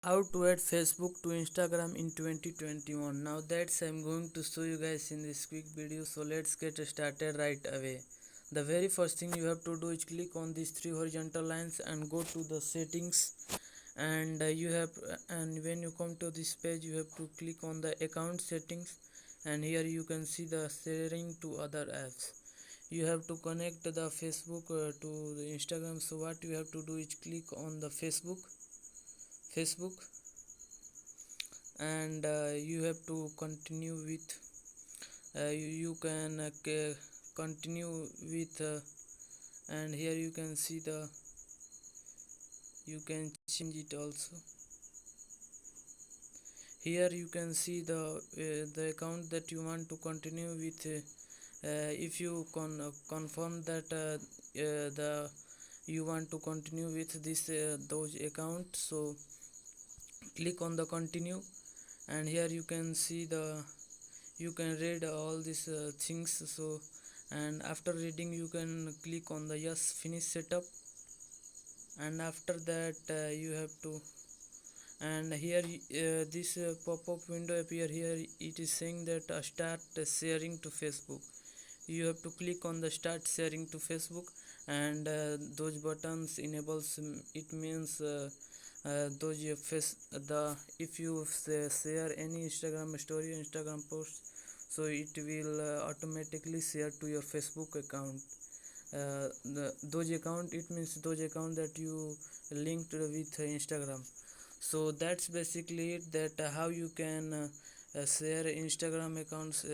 How to add Facebook to Instagram in 2021. Now that's I'm going to show you guys in this quick video, so let's get started right away. The very first thing you have to do is click on these three horizontal lines and go to the settings, and and when you come to this page you have to click on the account settings, and here you can see the sharing to other apps. You have to connect the Facebook to the Instagram, so what you have to do is click on the Facebook, and you have to continue with you can continue with and here you can see you can change it also. Here you can see the account that you want to continue with. If you confirm that the you want to continue with this those account, so click on the continue, and here you can see you can read all these things. So, and after reading you can click on the yes finish setup, and after that you have to, and here this pop-up window appear. Here it is saying that start sharing to Facebook. You have to click on the start sharing to Facebook, and those buttons enables, it means those you face the if you share any Instagram story, Instagram post, so it will automatically share to your Facebook account. Those account, it means those account that you linked with Instagram. So that's basically it, that how you can share Instagram accounts,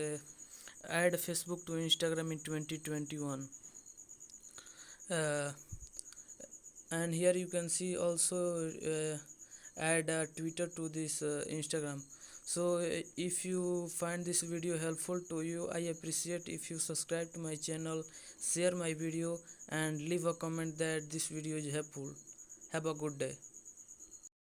add Facebook to Instagram in 2021. uh, and here you can see also add Twitter to this Instagram. So if you find this video helpful to you, I appreciate if you subscribe to my channel, share my video, and leave a comment that this video is helpful. Have a good day.